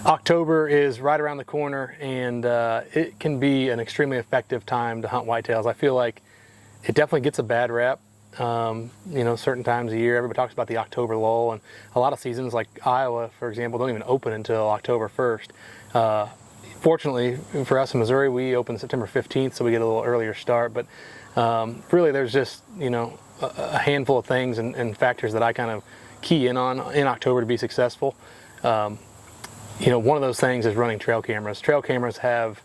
October is right around the corner, and it can be an extremely effective time to hunt whitetails. I feel like it definitely gets a bad rap. You know, certain times of year, everybody talks about the October lull, and a lot of seasons like Iowa, for example, don't even open until October 1st. Fortunately for us in Missouri, we open September 15th, so we get a little earlier start, but really there's just, you know, a handful of things and factors that I kind of key in on in October to be successful. You know, one of those things is running trail cameras. Trail cameras have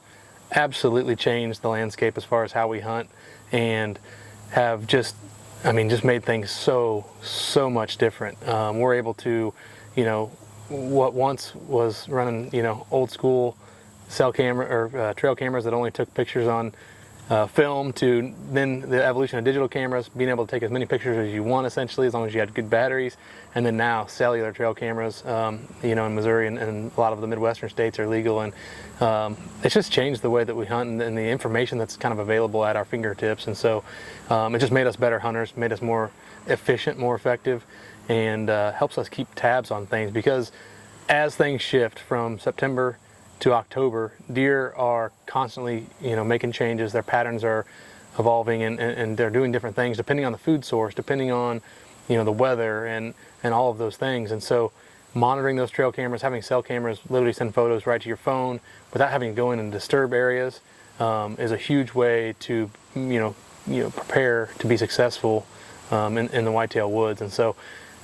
absolutely changed the landscape as far as how we hunt, and have just, I mean, just made things so much different. We're able to, you know, what once was running, you know, old school cell camera or trail cameras that only took pictures on film, to then the evolution of digital cameras, being able to take as many pictures as you want, essentially, as long as you had good batteries. And then now cellular trail cameras, you know, in Missouri and a lot of the Midwestern states are legal, and it's just changed the way that we hunt and the information that's kind of available at our fingertips. And so it just made us better hunters, made us more efficient, more effective, and helps us keep tabs on things, because as things shift from September to October, deer are constantly, you know, making changes. Their patterns are evolving, and they're doing different things depending on the food source, depending on, you know, the weather and all of those things. And so monitoring those trail cameras, having cell cameras literally send photos right to your phone without having to go in and disturb areas, is a huge way to, you know, prepare to be successful in the whitetail woods. And so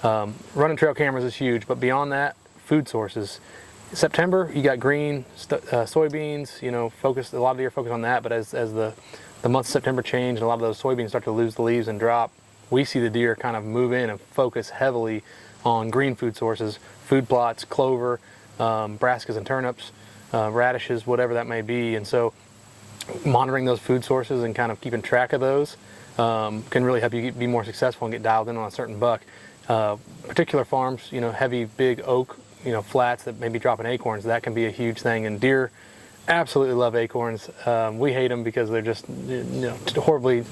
running trail cameras is huge. But beyond that, food sources. September, you got green, soybeans, you know, a lot of deer focus on that, but as the months of September change and a lot of those soybeans start to lose the leaves and drop, we see the deer kind of move in and focus heavily on green food sources, food plots, clover, brassicas and turnips, radishes, whatever that may be. And so monitoring those food sources and kind of keeping track of those can really help you be more successful and get dialed in on a certain buck. Particular farms, you know, heavy, big oak, you know, flats that may be dropping acorns, that can be a huge thing. And deer absolutely love acorns. We hate them because they're just, you know, horribly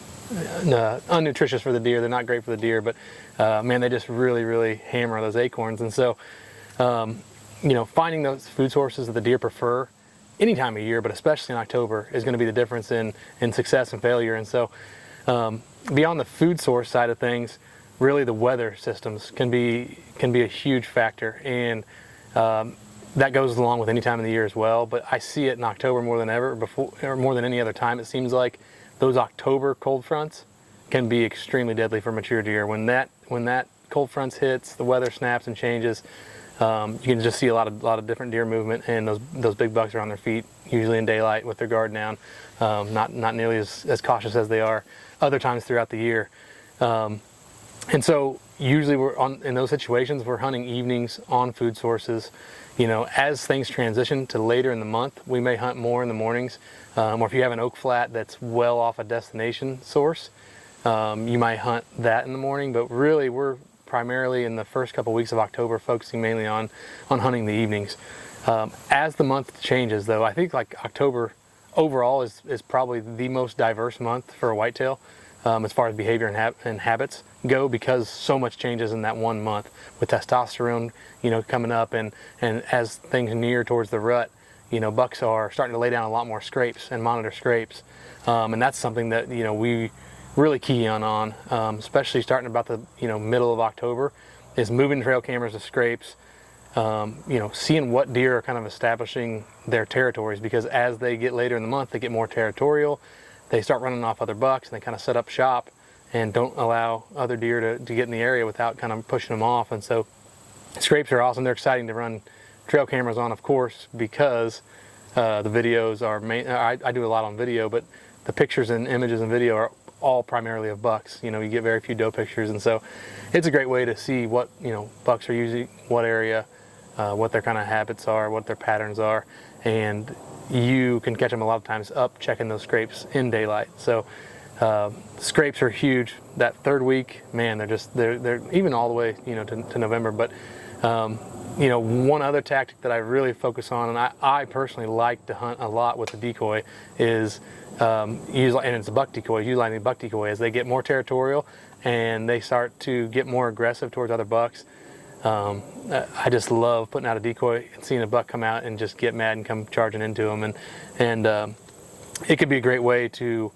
unnutritious for the deer. They're not great for the deer, but man, they just really hammer those acorns. And so, you know, finding those food sources that the deer prefer any time of year, but especially in October, is going to be the difference in success and failure. And so, beyond the food source side of things, really the weather systems can be a huge factor, and that goes along with any time of the year as well. But I see it in October more than ever before, or more than any other time. It seems like those October cold fronts can be extremely deadly for mature deer. When that cold fronts hits, the weather snaps and changes. You can just see a lot of different deer movement, and those big bucks are on their feet, usually in daylight with their guard down, not nearly as cautious as they are other times throughout the year. And so usually in those situations, we're hunting evenings on food sources. You know, as things transition to later in the month, we may hunt more in the mornings. Or if you have an oak flat that's well off a destination source, you might hunt that in the morning. But really, we're primarily in the first couple weeks of October focusing mainly on hunting the evenings. As the month changes, though, I think like October overall is probably the most diverse month for a whitetail. As far as behavior and habits go, because so much changes in that 1 month with testosterone, you know, coming up, and as things near towards the rut, you know, bucks are starting to lay down a lot more scrapes and monitor scrapes, and that's something that, you know, we really key on, especially starting about the, you know, middle of October, is moving trail cameras to scrapes, you know, seeing what deer are kind of establishing their territories, because as they get later in the month, they get more territorial. They start running off other bucks, and they kind of set up shop and don't allow other deer to get in the area without kind of pushing them off. And so scrapes are awesome. They're exciting to run trail cameras on, of course, because the videos are I do a lot on video, but the pictures and images and video are all primarily of bucks. You know, you get very few doe pictures, and so it's a great way to see what, you know, bucks are using, what area, what their kind of habits are, what their patterns are, and you can catch them a lot of times up checking those scrapes in daylight. So scrapes are huge. That third week, man, they're even all the way, you know, to November. But you know, one other tactic that I really focus on, and I personally like to hunt a lot with the decoy, is and it's a buck decoy, utilizing buck decoy as they get more territorial and they start to get more aggressive towards other bucks. I just love putting out a decoy and seeing a buck come out and just get mad and come charging into him. And it could be a great way to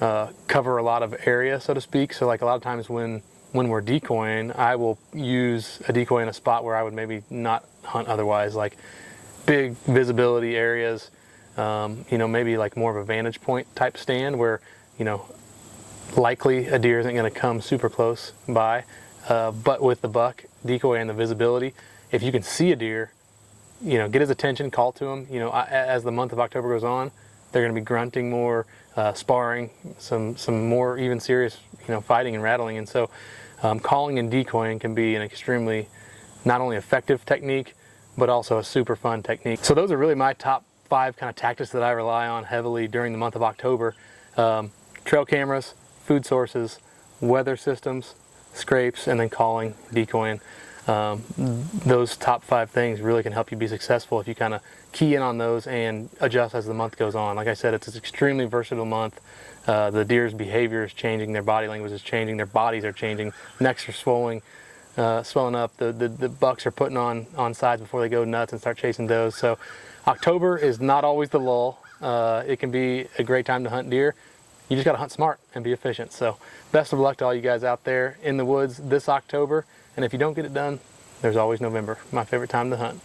cover a lot of area, so to speak. So like a lot of times when we're decoying, I will use a decoy in a spot where I would maybe not hunt otherwise, like big visibility areas, you know, maybe like more of a vantage point type stand where, you know, likely a deer isn't going to come super close by, but with the buck decoy and the visibility, if you can see a deer, you know, get his attention, call to him. You know, as the month of October goes on, they're going to be grunting more, sparring, some more even serious, you know, fighting and rattling. And so calling and decoying can be an extremely not only effective technique, but also a super fun technique. So those are really my top 5 kind of tactics that I rely on heavily during the month of October. Trail cameras, food sources, weather systems, scrapes, and then calling, decoying. Those top 5 things really can help you be successful if you kind of key in on those and adjust as the month goes on. Like I said, it's an extremely versatile month. The deer's behavior is changing, their body language is changing, their bodies are changing, necks are swelling up, the bucks are putting on sides before they go nuts and start chasing does. So October is not always the lull. It can be a great time to hunt deer. You just got to hunt smart and be efficient. So best of luck to all you guys out there in the woods this October. And if you don't get it done, there's always November, my favorite time to hunt.